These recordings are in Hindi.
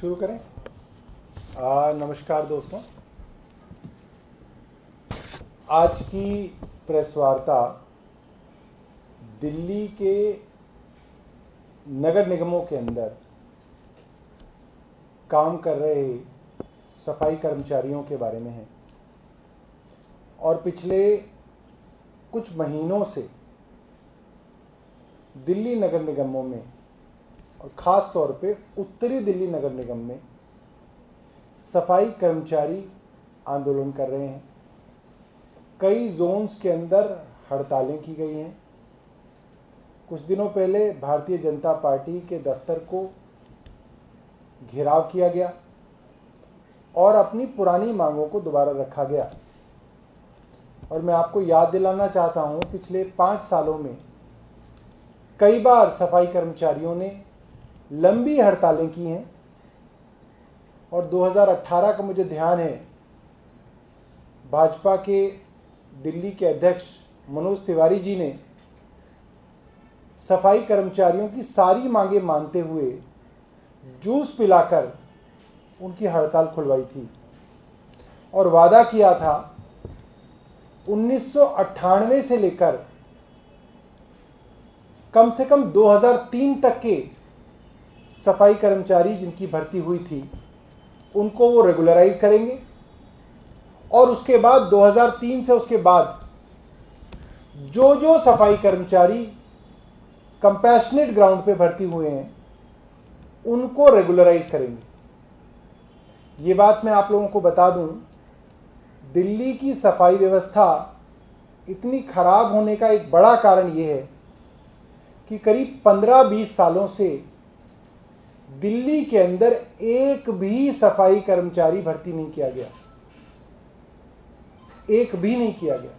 शुरू करें। नमस्कार दोस्तों, आज की प्रेस वार्ता दिल्ली के नगर निगमों के अंदर काम कर रहे सफाई कर्मचारियों के बारे में है और पिछले कुछ महीनों से दिल्ली नगर निगमों में और ख़ास तौर पे उत्तरी दिल्ली नगर निगम में सफाई कर्मचारी आंदोलन कर रहे हैं। कई जोन्स के अंदर हड़तालें की गई हैं। कुछ दिनों पहले भारतीय जनता पार्टी के दफ्तर को घेराव किया गया और अपनी पुरानी मांगों को दोबारा रखा गया। और मैं आपको याद दिलाना चाहता हूं, पिछले 5 सालों में कई बार सफाई कर्मचारियों ने लंबी हड़तालें की हैं और 2018 का मुझे ध्यान है, भाजपा के दिल्ली के अध्यक्ष मनोज तिवारी जी ने सफाई कर्मचारियों की सारी मांगें मानते हुए जूस पिलाकर उनकी हड़ताल खुलवाई थी और वादा किया था 1998 से लेकर कम से कम 2003 तक के सफाई कर्मचारी जिनकी भर्ती हुई थी उनको वो रेगुलराइज करेंगे और उसके बाद 2003 से उसके बाद जो सफाई कर्मचारी कंपैशनेट ग्राउंड पे भर्ती हुए हैं उनको रेगुलराइज करेंगे। ये बात मैं आप लोगों को बता दूं, दिल्ली की सफाई व्यवस्था इतनी खराब होने का एक बड़ा कारण ये है कि करीब 15-20 सालों से दिल्ली के अंदर एक भी सफाई कर्मचारी भर्ती नहीं किया गया, एक भी नहीं किया गया,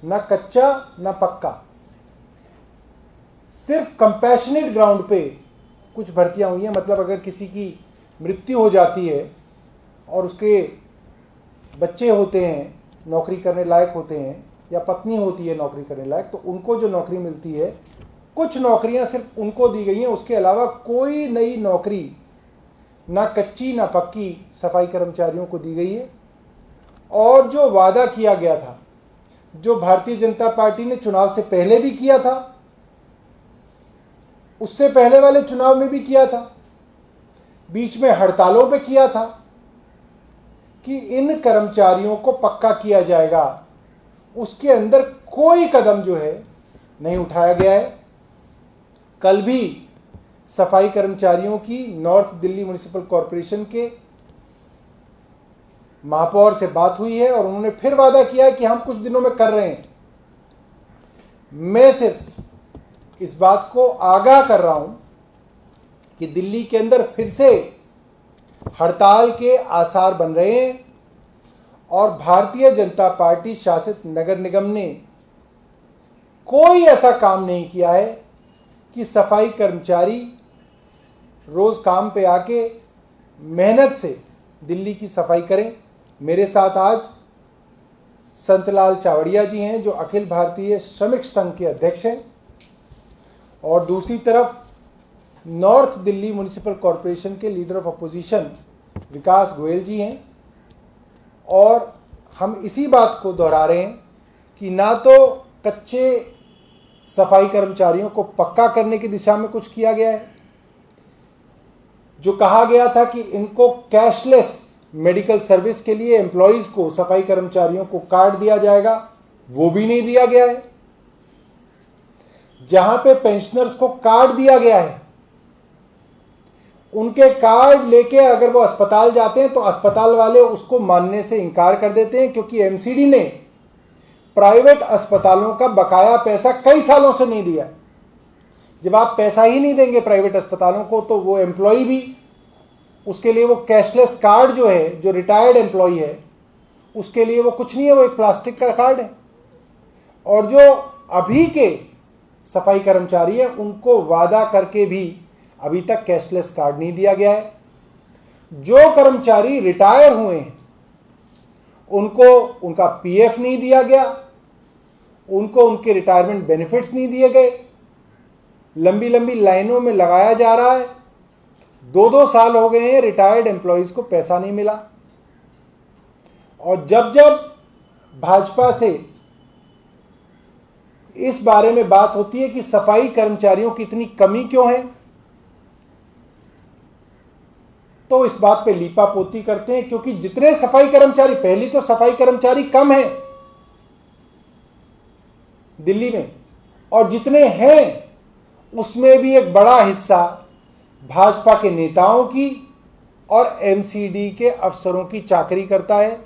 ना कच्चा ना पक्का। सिर्फ कंपैशनेट ग्राउंड पे कुछ भर्तियां हुई हैं। मतलब अगर किसी की मृत्यु हो जाती है और उसके बच्चे होते हैं, नौकरी करने लायक होते हैं, या पत्नी होती है नौकरी करने लायक, तो उनको जो नौकरी मिलती है, कुछ नौकरियां सिर्फ उनको दी गई हैं। उसके अलावा कोई नई नौकरी ना कच्ची ना पक्की सफाई कर्मचारियों को दी गई है। और जो वादा किया गया था, जो भारतीय जनता पार्टी ने चुनाव से पहले भी किया था, उससे पहले वाले चुनाव में भी किया था, बीच में हड़तालों पे किया था कि इन कर्मचारियों को पक्का किया जाएगा, उसके अंदर कोई कदम जो है नहीं उठाया गया है। कल भी सफाई कर्मचारियों की नॉर्थ दिल्ली म्युनिसिपल कॉरपोरेशन के महापौर से बात हुई है और उन्होंने फिर वादा किया है कि हम कुछ दिनों में कर रहे हैं। मैं सिर्फ इस बात को आगाह कर रहा हूं कि दिल्ली के अंदर फिर से हड़ताल के आसार बन रहे हैं और भारतीय जनता पार्टी शासित नगर निगम ने कोई ऐसा काम नहीं किया है कि सफाई कर्मचारी रोज काम पे आके मेहनत से दिल्ली की सफाई करें। मेरे साथ आज संतलाल चावड़िया जी हैं, जो अखिल भारतीय श्रमिक संघ के अध्यक्ष हैं, और दूसरी तरफ नॉर्थ दिल्ली म्युनिसिपल कॉरपोरेशन के लीडर ऑफ अपोजिशन विकास गोयल जी हैं। और हम इसी बात को दोहरा रहे हैं कि ना तो कच्चे सफाई कर्मचारियों को पक्का करने की दिशा में कुछ किया गया है, जो कहा गया था कि इनको कैशलेस मेडिकल सर्विस के लिए एम्प्लॉइज को, सफाई कर्मचारियों को कार्ड दिया जाएगा, वो भी नहीं दिया गया है। जहां पे पेंशनर्स को कार्ड दिया गया है, उनके कार्ड लेके अगर वो अस्पताल जाते हैं तो अस्पताल वाले उसको मानने से इनकार कर देते हैं, क्योंकि एमसीडी ने प्राइवेट अस्पतालों का बकाया पैसा कई सालों से नहीं दिया। जब आप पैसा ही नहीं देंगे प्राइवेट अस्पतालों को, तो वो एम्प्लॉय भी, उसके लिए वो कैशलेस कार्ड जो है, जो रिटायर्ड एम्प्लॉय है, उसके लिए वो कुछ नहीं है, वो एक प्लास्टिक का कार्ड है। और जो अभी के सफाई कर्मचारी है, उनको वादा करके भी अभी तक कैशलेस कार्ड नहीं दिया गया है। जो कर्मचारी रिटायर हुए हैं उनको उनका पीएफ नहीं दिया गया, उनको उनके रिटायरमेंट बेनिफिट्स नहीं दिए गए, लंबी लंबी लाइनों में लगाया जा रहा है 2-2 साल हो गए हैं रिटायर्ड एम्प्लॉयज को पैसा नहीं मिला। और जब जब भाजपा से इस बारे में बात होती है कि सफाई कर्मचारियों की इतनी कमी क्यों है, तो इस बात पे लीपापोती करते हैं, क्योंकि जितने सफाई कर्मचारी, पहली तो सफाई कर्मचारी कम है दिल्ली में, और जितने हैं उसमें भी एक बड़ा हिस्सा भाजपा के नेताओं की और एमसीडी के अफसरों की चाकरी करता है।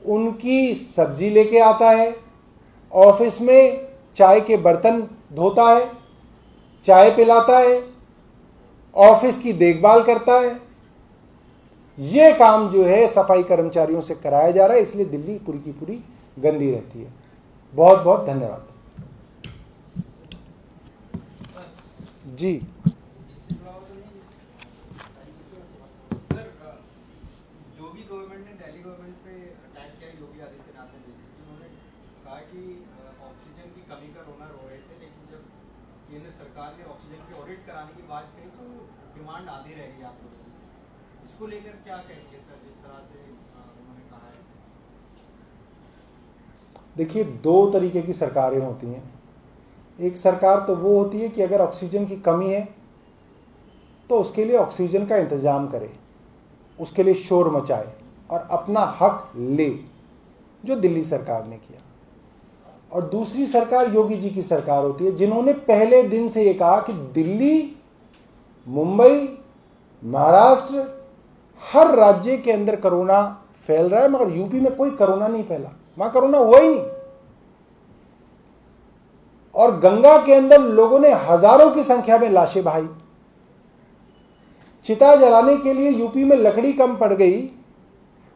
उनकी सब्जी लेके आता है, ऑफिस में चाय के बर्तन धोता है, चाय पिलाता है, ऑफिस की देखभाल करता है। यह काम जो है सफाई कर्मचारियों से कराया जा रहा है, इसलिए दिल्ली पूरी की पूरी गंदी रहती है। बहुत बहुत धन्यवाद जी। योगी गवर्नमेंट ने दिल्ली गवर्नमेंट पे अटैक किया, योगी आदित्यनाथ ने बेसिकली उन्होंने कहा कि ऑक्सीजन की कमी का रोना रो रहे थे, लेकिन जब केंद्र सरकार ने ऑक्सीजन की ऑडिट कराने की बात करी तो डिमांड आधी रह गई आप लोगों की। इसको लेकर क्या कहेंगे सर, जिस तरह से उन्होंने कहा है? देखिए, 2 तरीके की सरकारें होती हैं। एक सरकार तो वो होती है कि अगर ऑक्सीजन की कमी है तो उसके लिए ऑक्सीजन का इंतजाम करे, उसके लिए शोर मचाए और अपना हक ले, जो दिल्ली सरकार ने किया। और दूसरी सरकार योगी जी की सरकार होती है, जिन्होंने पहले दिन से ये कहा कि दिल्ली, मुंबई, महाराष्ट्र, हर राज्य के अंदर कोरोना फैल रहा है, मगर यूपी में कोई कोरोना नहीं फैला, वहां कोरोना हुआ ही नहीं। और गंगा के अंदर लोगों ने हजारों की संख्या में लाशें बहाई। चिता जलाने के लिए यूपी में लकड़ी कम पड़ गई,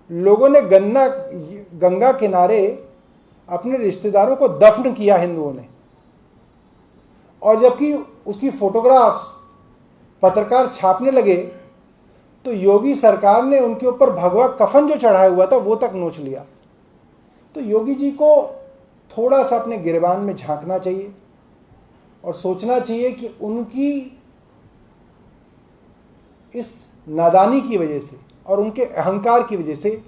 लोगों ने गंगा किनारे अपने रिश्तेदारों को दफन किया हिंदुओं ने। और जबकि उसकी फोटोग्राफ्स पत्रकार छापने लगे तो योगी सरकार ने उनके ऊपर भगवा कफन जो चढ़ाया हुआ था वो तक नोच लिया। तो योगी जी को थोड़ा सा अपने गिरबान में झांकना चाहिए और सोचना चाहिए कि उनकी इस नादानी की वजह से और उनके अहंकार की वजह से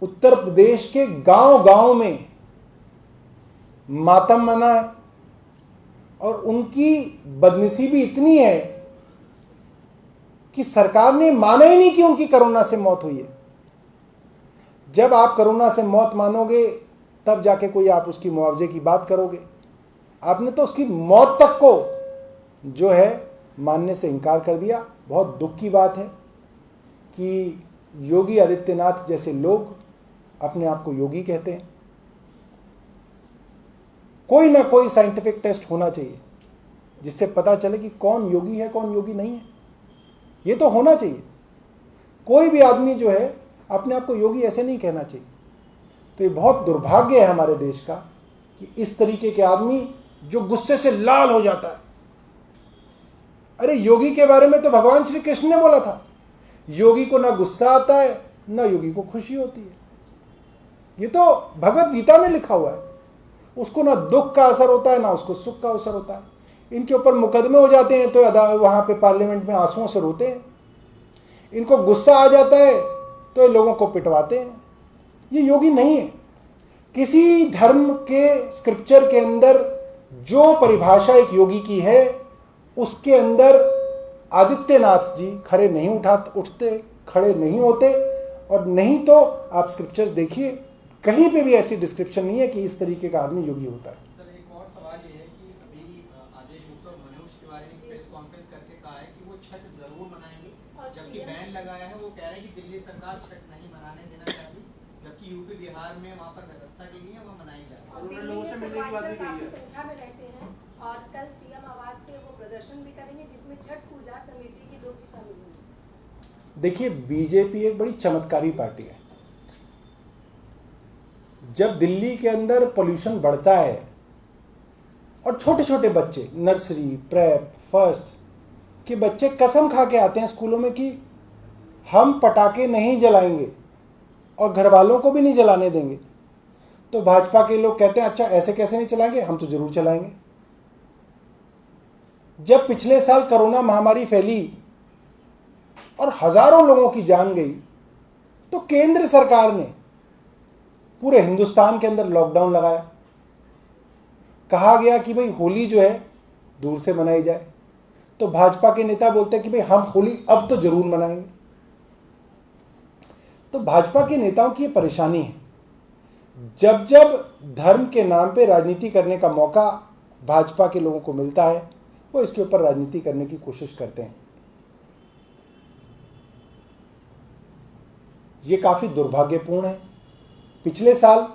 उत्तर प्रदेश के गांव-गांव में मातम मना है। और उनकी बदनसीबी इतनी है कि सरकार ने माना ही नहीं कि उनकी कोरोना से मौत हुई है। जब आप कोरोना से मौत मानोगे तब जाके कोई आप उसकी मुआवजे की बात करोगे। आपने तो उसकी मौत तक को जो है मानने से इनकार कर दिया। बहुत दुख की बात है कि योगी आदित्यनाथ जैसे लोग अपने आप को योगी कहते हैं। कोई ना कोई साइंटिफिक टेस्ट होना चाहिए जिससे पता चले कि कौन योगी है कौन योगी नहीं है। ये तो होना चाहिए। कोई भी आदमी जो है अपने आप को योगी ऐसे नहीं कहना चाहिए। तो ये बहुत दुर्भाग्य है हमारे देश का कि इस तरीके के आदमी जो गुस्से से लाल हो जाता है। अरे योगी के बारे में तो भगवान श्री कृष्ण ने बोला था, योगी को ना गुस्सा आता है ना योगी को खुशी होती है। ये तो भगवत गीता में लिखा हुआ है। उसको ना दुख का असर होता है ना उसको सुख का असर होता है। इनके ऊपर मुकदमे हो जाते हैं तो वहां पे पार्लियामेंट में आंसुओं से रोते हैं। इनको गुस्सा आ जाता है तो लोगों को पिटवाते हैं। ये योगी नहीं है। किसी धर्म के स्क्रिप्चर के अंदर जो परिभाषा एक योगी की है उसके अंदर आदित्यनाथ जी खड़े नहीं उठते, खड़े नहीं होते। और नहीं तो आप स्क्रिप्चर्स देखिए, कहीं पे भी ऐसी डिस्क्रिप्शन नहीं है कि इस तरीके का आदमी योगी होता है। सर एक और सवाल ये है कि अभी आदेश गुप्ता और मनोज तिवारी ने प्रेस कॉन्फ्रेंस करके कहा है कि वो छठ जरूर मनाएंगे, जबकि बैन लगाया है। वो कह रहे हैं कि दिल्ली सरकार छठ नहीं मनाने देना चाहती, जबकि यूपी बिहार में वहाँ पर व्यवस्था की गई है, वो मनाई जा रही है। उन्होंने लोगों से मिलने की बात भी कही है। संख्या में रहते हैं और कल सीएम आवास पे वो प्रदर्शन भी करेंगे जिसमें छठ पूजा समिति की 2 की शामिल होंगी। देखिए, बीजेपी एक बड़ी चमत्कारी पार्टी है। जब दिल्ली के अंदर पोल्यूशन बढ़ता है और छोटे छोटे बच्चे नर्सरी, प्रेप, फर्स्ट के बच्चे कसम खा के आते हैं स्कूलों में कि हम पटाखे नहीं जलाएंगे और घर वालों को भी नहीं जलाने देंगे, तो भाजपा के लोग कहते हैं अच्छा ऐसे कैसे नहीं चलाएंगे, हम तो जरूर चलाएंगे। जब पिछले साल कोरोना महामारी फैली और हजारों लोगों की जान गई, तो केंद्र सरकार ने पूरे हिंदुस्तान के अंदर लॉकडाउन लगाया। कहा गया कि भाई होली जो है दूर से मनाई जाए। तो भाजपा के नेता बोलते हैं कि भाई हम होली अब तो जरूर मनाएंगे। तो भाजपा के नेताओं की ये परेशानी है, जब जब धर्म के नाम पे राजनीति करने का मौका भाजपा के लोगों को मिलता है, वो इसके ऊपर राजनीति करने की कोशिश करते हैं। ये काफी दुर्भाग्यपूर्ण है। पिछले साल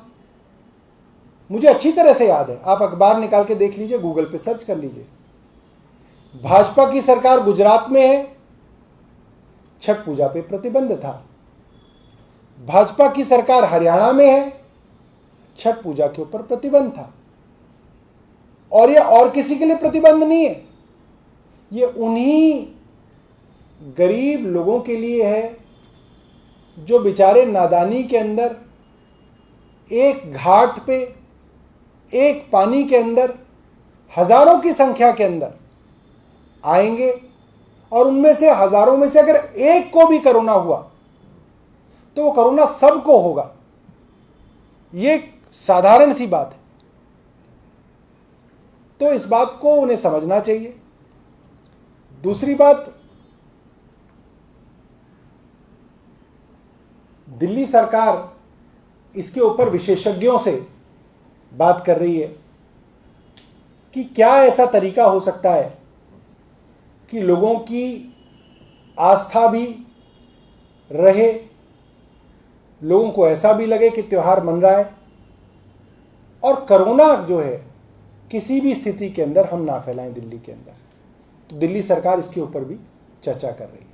मुझे अच्छी तरह से याद है, आप अखबार निकाल के देख लीजिए, गूगल पे सर्च कर लीजिए। भाजपा की सरकार गुजरात में है, छठ पूजा पे प्रतिबंध था। भाजपा की सरकार हरियाणा में है, छठ पूजा के ऊपर प्रतिबंध था। और ये और किसी के लिए प्रतिबंध नहीं है, ये उन्हीं गरीब लोगों के लिए है जो बेचारे नादानी के अंदर एक घाट पे, एक पानी के अंदर हजारों की संख्या के अंदर आएंगे, और उनमें से हजारों में से अगर एक को भी कोरोना हुआ तो वो कोरोना सबको होगा। ये साधारण सी बात है। तो इस बात को उन्हें समझना चाहिए। दूसरी बात, दिल्ली सरकार इसके ऊपर विशेषज्ञों से बात कर रही है कि क्या ऐसा तरीका हो सकता है कि लोगों की आस्था भी रहे, लोगों को ऐसा भी लगे कि त्योहार मन रहा है, और कोरोना जो है किसी भी स्थिति के अंदर हम ना फैलाएं दिल्ली के अंदर। तो दिल्ली सरकार इसके ऊपर भी चर्चा कर रही है।